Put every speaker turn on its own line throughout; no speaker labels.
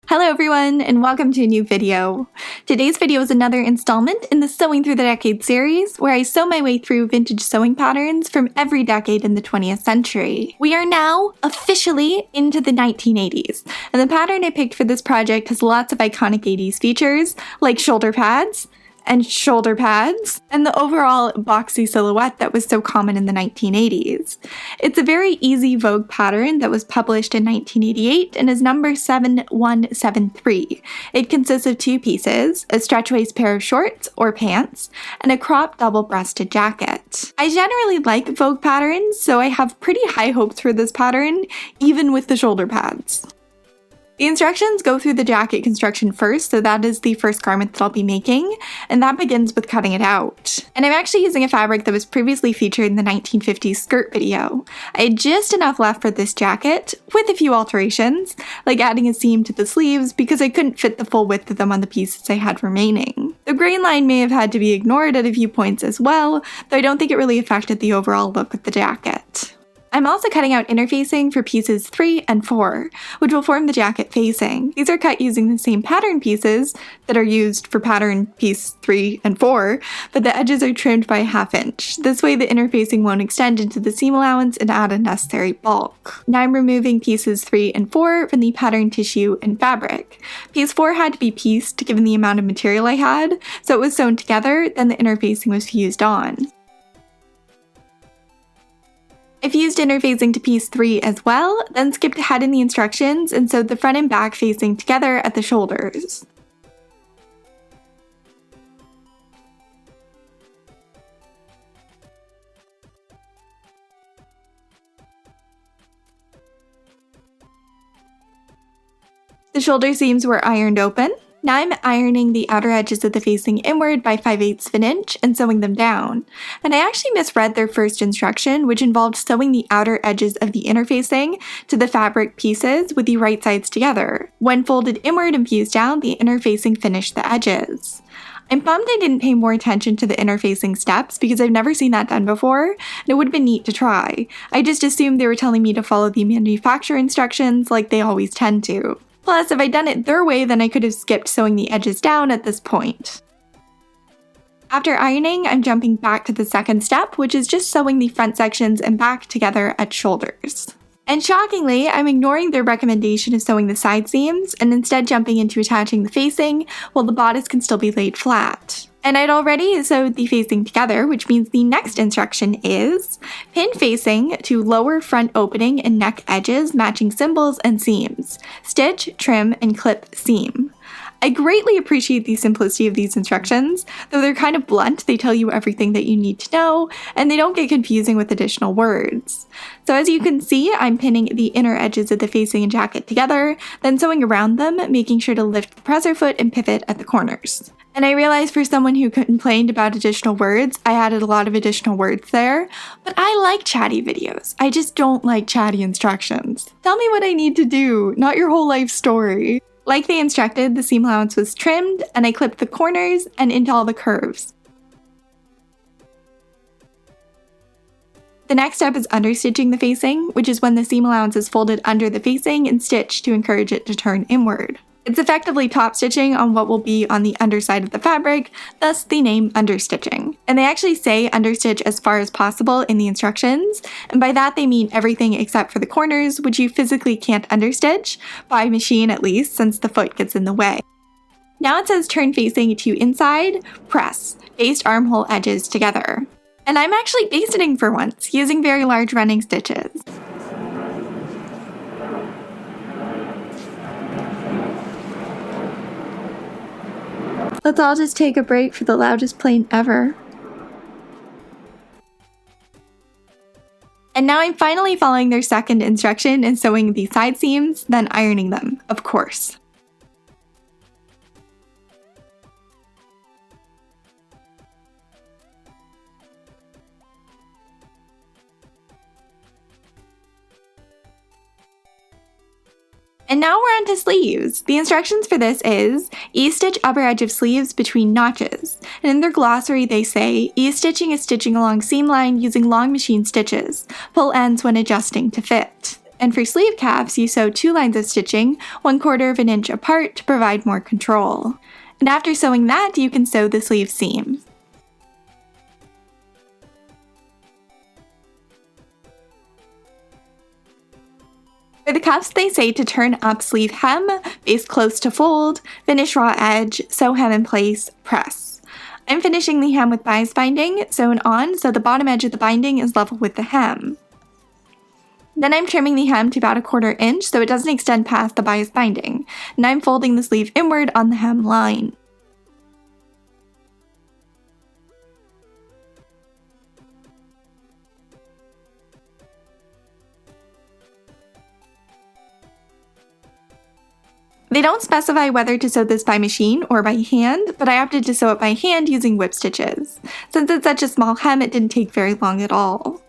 Hello everyone, and welcome to a new video. Today's video is another installment in the Sewing Through the Decades series, where I sew my way through vintage sewing patterns from every decade in the 20th century. We are now officially into the 1980s, and the pattern I picked for this project has lots of iconic 80s features, like shoulder pads, and the overall boxy silhouette that was so common in the 1980s. It's a very easy Vogue pattern that was published in 1988 and is number 7173. It consists of two pieces, a stretch waist pair of shorts or pants, and a cropped double-breasted jacket. I generally like Vogue patterns, so I have pretty high hopes for this pattern, even with the shoulder pads. The instructions go through the jacket construction first, so that is the first garment that I'll be making, and that begins with cutting it out. And I'm actually using a fabric that was previously featured in the 1950s skirt video. I had just enough left for this jacket, with a few alterations, like adding a seam to the sleeves because I couldn't fit the full width of them on the pieces I had remaining. The grain line may have had to be ignored at a few points as well, though I don't think it really affected the overall look of the jacket. I'm also cutting out interfacing for pieces 3 and 4, which will form the jacket facing. These are cut using the same pattern pieces that are used for pattern piece 3 and 4, but the edges are trimmed by a ½ inch. This way the interfacing won't extend into the seam allowance and add unnecessary bulk. Now I'm removing pieces 3 and 4 from the pattern tissue and fabric. Piece 4 had to be pieced given the amount of material I had, so it was sewn together, then the interfacing was fused on. I fused interfacing to piece 3 as well, then skipped ahead in the instructions and sewed the front and back facing together at the shoulders. The shoulder seams were ironed open. Now I'm ironing the outer edges of the facing inward by 5/8 of an inch and sewing them down. And I actually misread their first instruction, which involved sewing the outer edges of the interfacing to the fabric pieces with the right sides together. When folded inward and fused down, the interfacing finished the edges. I'm bummed I didn't pay more attention to the interfacing steps because I've never seen that done before, and it would have been neat to try. I just assumed they were telling me to follow the manufacturer instructions like they always tend to. Plus, if I'd done it their way, then I could have skipped sewing the edges down at this point. After ironing, I'm jumping back to the second step, which is just sewing the front sections and back together at shoulders. And shockingly, I'm ignoring their recommendation of sewing the side seams and instead jumping into attaching the facing while the bodice can still be laid flat. And I'd already sewed the facing together, which means the next instruction is pin facing to lower front opening and neck edges matching symbols and seams. Stitch, trim, and clip seam. I greatly appreciate the simplicity of these instructions, though they're kind of blunt. They tell you everything that you need to know, and they don't get confusing with additional words. So as you can see, I'm pinning the inner edges of the facing and jacket together, then sewing around them, making sure to lift the presser foot and pivot at the corners. And I realized for someone who complained about additional words, I added a lot of additional words there, but I like chatty videos. I just don't like chatty instructions. Tell me what I need to do, not your whole life story. Like they instructed, the seam allowance was trimmed, and I clipped the corners and into all the curves. The next step is understitching the facing, which is when the seam allowance is folded under the facing and stitched to encourage it to turn inward. It's effectively top stitching on what will be on the underside of the fabric, thus the name understitching. And they actually say understitch as far as possible in the instructions, and by that they mean everything except for the corners, which you physically can't understitch, by machine at least, since the foot gets in the way. Now it says turn facing to inside, press, baste armhole edges together. And I'm actually basting for once, using very large running stitches. Let's all just take a break for the loudest plane ever. And now I'm finally following their second instruction and sewing the side seams, then ironing them, of course. And now we're on to sleeves. The instructions for this is E-stitch upper edge of sleeves between notches. And in their glossary they say, E-stitching is stitching along seam line using long machine stitches. Pull ends when adjusting to fit. And for sleeve caps, you sew 2 lines of stitching 1/4 of an inch apart to provide more control. And after sewing that, you can sew the sleeve seam. For the cuffs, they say to turn up sleeve hem, base close to fold, finish raw edge, sew hem in place, press. I'm finishing the hem with bias binding, sewn on so the bottom edge of the binding is level with the hem. Then I'm trimming the hem to about 1/4 inch so it doesn't extend past the bias binding, and I'm folding the sleeve inward on the hem line. They don't specify whether to sew this by machine or by hand, but I opted to sew it by hand using whip stitches. Since it's such a small hem, it didn't take very long at all.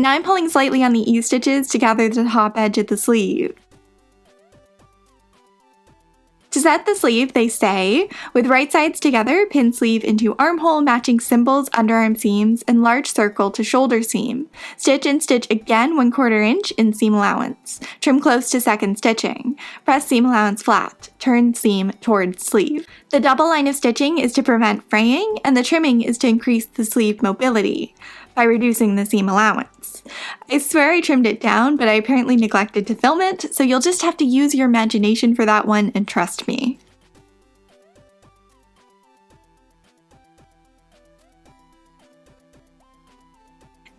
Now I'm pulling slightly on the E-stitches to gather the top edge of the sleeve. To set the sleeve, they say, with right sides together, pin sleeve into armhole matching symbols, underarm seams, and large circle to shoulder seam. Stitch and stitch again 1/4 inch in seam allowance. Trim close to second stitching. Press seam allowance flat. Turn seam towards sleeve. The double line of stitching is to prevent fraying, and the trimming is to increase the sleeve mobility by reducing the seam allowance. I swear I trimmed it down, but I apparently neglected to film it, so you'll just have to use your imagination for that one and trust me.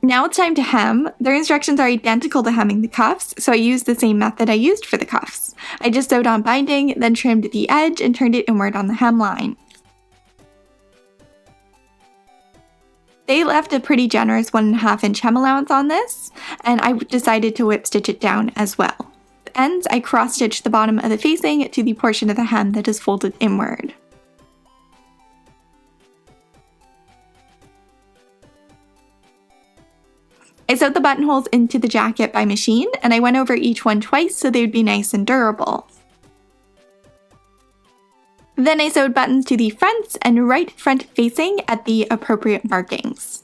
Now it's time to hem. Their instructions are identical to hemming the cuffs, so I used the same method I used for the cuffs. I just sewed on binding, then trimmed the edge and turned it inward on the hemline. They left a pretty generous 1.5 inch hem allowance on this, and I decided to whip stitch it down as well. The ends, I cross stitched the bottom of the facing to the portion of the hem that is folded inward. I sewed the buttonholes into the jacket by machine, and I went over each one twice so they would be nice and durable. Then I sewed buttons to the fronts and right front facing at the appropriate markings.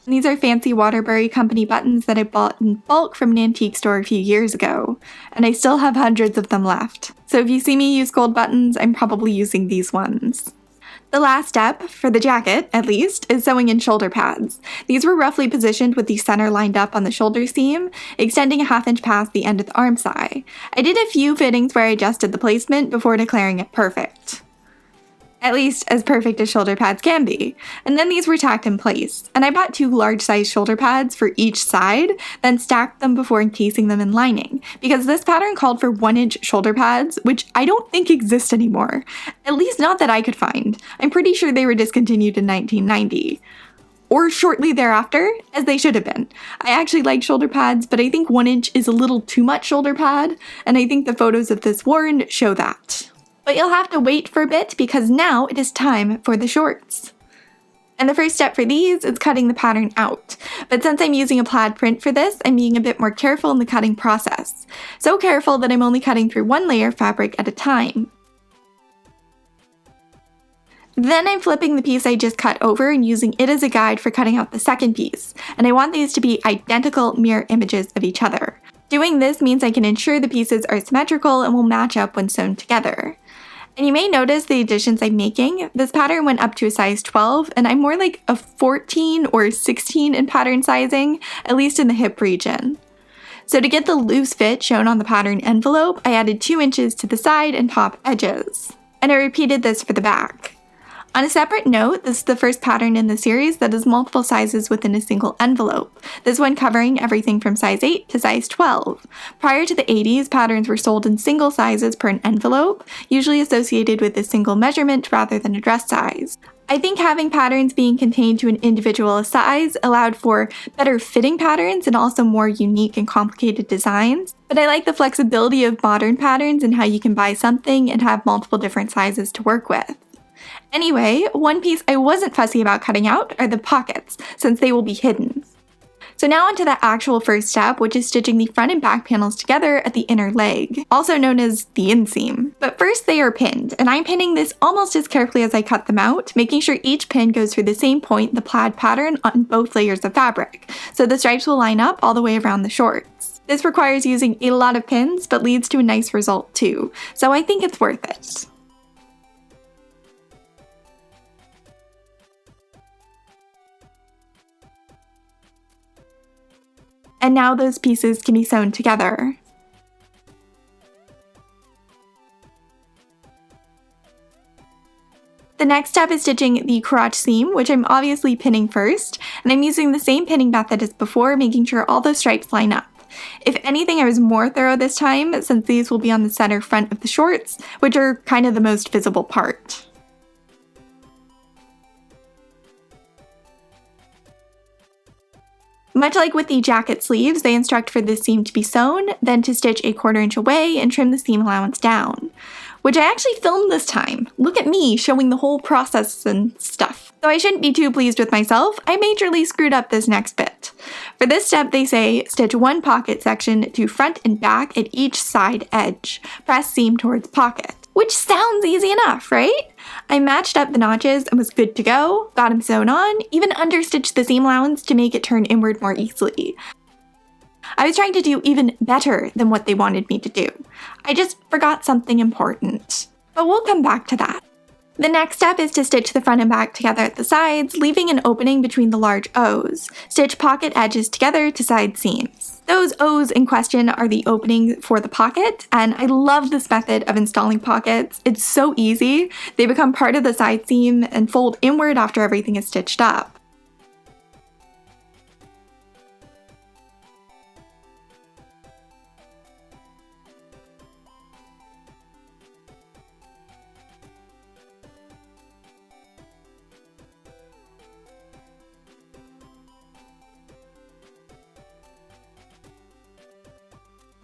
These are fancy Waterbury Company buttons that I bought in bulk from an antique store a few years ago, and I still have hundreds of them left. So if you see me use gold buttons, I'm probably using these ones. The last step, for the jacket at least, is sewing in shoulder pads. These were roughly positioned with the center lined up on the shoulder seam, extending 1/2 inch past the end of the arm side. I did a few fittings where I adjusted the placement before declaring it perfect. At least as perfect as shoulder pads can be. And then these were tacked in place. And I bought 2 large size shoulder pads for each side, then stacked them before encasing them in lining. Because this pattern called for 1 inch shoulder pads, which I don't think exist anymore. At least not that I could find. I'm pretty sure they were discontinued in 1990. Or shortly thereafter, as they should have been. I actually like shoulder pads, but I think 1 inch is a little too much shoulder pad, and I think the photos of this worn show that. But you'll have to wait for a bit because now it is time for the shorts. And the first step for these is cutting the pattern out. But since I'm using a plaid print for this, I'm being a bit more careful in the cutting process. So careful that I'm only cutting through 1 layer of fabric at a time. Then I'm flipping the piece I just cut over and using it as a guide for cutting out the second piece. And I want these to be identical mirror images of each other. Doing this means I can ensure the pieces are symmetrical and will match up when sewn together. And you may notice the additions I'm making. This pattern went up to a size 12, and I'm more like a 14 or 16 in pattern sizing, at least in the hip region. So to get the loose fit shown on the pattern envelope, I added 2 inches to the side and top edges. And I repeated this for the back. On a separate note, this is the first pattern in the series that is multiple sizes within a single envelope, this one covering everything from size 8 to size 12. Prior to the 80s, patterns were sold in single sizes per an envelope, usually associated with a single measurement rather than a dress size. I think having patterns being contained to an individual size allowed for better fitting patterns and also more unique and complicated designs, but I like the flexibility of modern patterns and how you can buy something and have multiple different sizes to work with. Anyway, one piece I wasn't fussy about cutting out are the pockets, since they will be hidden. So now onto the actual first step, which is stitching the front and back panels together at the inner leg, also known as the inseam. But first they are pinned, and I'm pinning this almost as carefully as I cut them out, making sure each pin goes through the same point in the plaid pattern on both layers of fabric, so the stripes will line up all the way around the shorts. This requires using a lot of pins, but leads to a nice result too, so I think it's worth it. And now those pieces can be sewn together. The next step is stitching the crotch seam, which I'm obviously pinning first, and I'm using the same pinning method as before, making sure all those stripes line up. If anything, I was more thorough this time, since these will be on the center front of the shorts, which are kind of the most visible part. Much like with the jacket sleeves, they instruct for this seam to be sewn, then to stitch a 1/4 inch away and trim the seam allowance down. Which I actually filmed this time. Look at me showing the whole process and stuff. Though I shouldn't be too pleased with myself, I majorly screwed up this next bit. For this step, they say stitch one pocket section to front and back at each side edge. Press seam towards pocket. Which sounds easy enough, right? I matched up the notches and was good to go, got them sewn on, even understitched the seam allowance to make it turn inward more easily. I was trying to do even better than what they wanted me to do. I just forgot something important. But we'll come back to that. The next step is to stitch the front and back together at the sides, leaving an opening between the large O's. Stitch pocket edges together to side seams. Those O's in question are the opening for the pocket, and I love this method of installing pockets. It's so easy. They become part of the side seam and fold inward after everything is stitched up.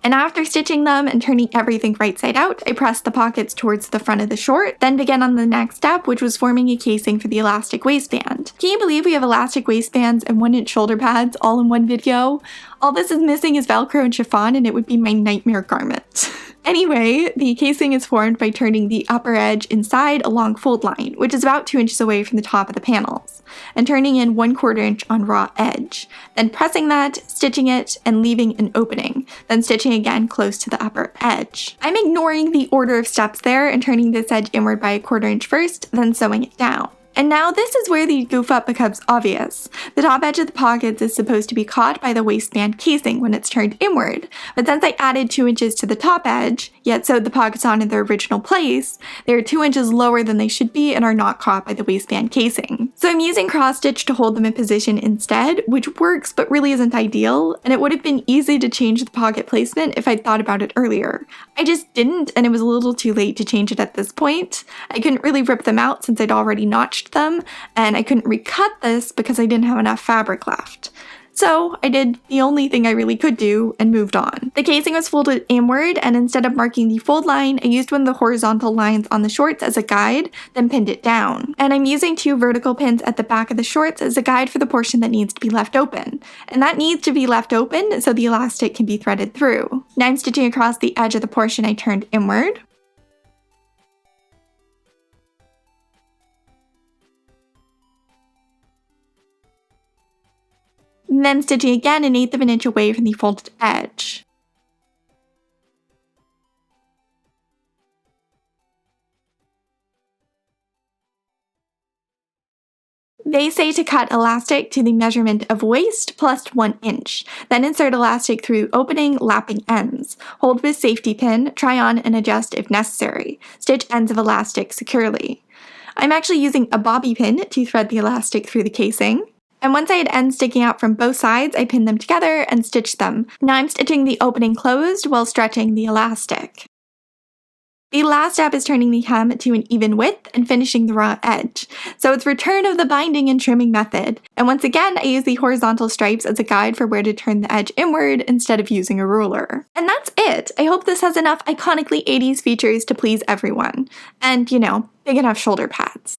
And after stitching them and turning everything right side out, I pressed the pockets towards the front of the short, then began on the next step, which was forming a casing for the elastic waistband. Can you believe we have elastic waistbands and 1-inch shoulder pads all in one video? All this is missing is Velcro and chiffon, and it would be my nightmare garment. Anyway, the casing is formed by turning the upper edge inside a long fold line, which is about 2 inches away from the top of the panels, and turning in 1/4 inch on raw edge, then pressing that, stitching it, and leaving an opening, then stitching again close to the upper edge. I'm ignoring the order of steps there and turning this edge inward by 1/4 inch first, then sewing it down. And now this is where the goof up becomes obvious. The top edge of the pockets is supposed to be caught by the waistband casing when it's turned inward, but since I added 2 inches to the top edge, yet sewed the pockets on in their original place, they are 2 inches lower than they should be and are not caught by the waistband casing. So I'm using cross stitch to hold them in position instead, which works but really isn't ideal, and it would have been easy to change the pocket placement if I'd thought about it earlier. I just didn't, and it was a little too late to change it at this point. I couldn't really rip them out since I'd already notched them, and I couldn't recut this because I didn't have enough fabric left. So I did the only thing I really could do and moved on. The casing was folded inward, and instead of marking the fold line, I used one of the horizontal lines on the shorts as a guide, then pinned it down. And I'm using 2 vertical pins at the back of the shorts as a guide for the portion that needs to be left open. And that needs to be left open so the elastic can be threaded through. Now I'm stitching across the edge of the portion I turned inward. And then stitching again 1/8 of an inch away from the folded edge. They say to cut elastic to the measurement of waist plus 1 inch, then insert elastic through opening, lapping ends. Hold with safety pin, try on and adjust if necessary. Stitch ends of elastic securely. I'm actually using a bobby pin to thread the elastic through the casing. And once I had ends sticking out from both sides, I pinned them together and stitched them. Now I'm stitching the opening closed while stretching the elastic. The last step is turning the hem to an even width and finishing the raw edge. So it's return of the binding and trimming method. And once again, I use the horizontal stripes as a guide for where to turn the edge inward instead of using a ruler. And that's it! I hope this has enough iconically 80s features to please everyone. And, you know, big enough shoulder pads.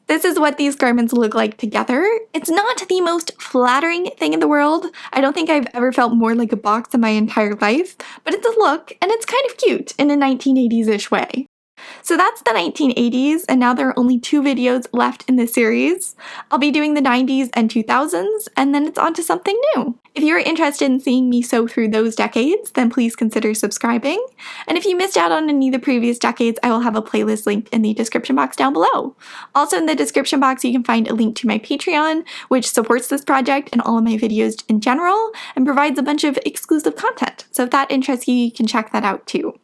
This is what these garments look like together. It's not the most flattering thing in the world. I don't think I've ever felt more like a box in my entire life, but it's a look and it's kind of cute in a 1980s-ish way. So that's the 1980s, and now there are only 2 videos left in this series. I'll be doing the 90s and 2000s, and then it's on to something new. If you're interested in seeing me sew through those decades, then please consider subscribing. And if you missed out on any of the previous decades, I will have a playlist linked in the description box down below. Also in the description box, you can find a link to my Patreon, which supports this project and all of my videos in general, and provides a bunch of exclusive content. So if that interests you, you can check that out too.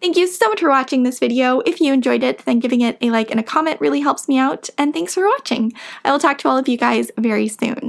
Thank you so much for watching this video. If you enjoyed it, then giving it a like and a comment really helps me out, and thanks for watching. I will talk to all of you guys very soon.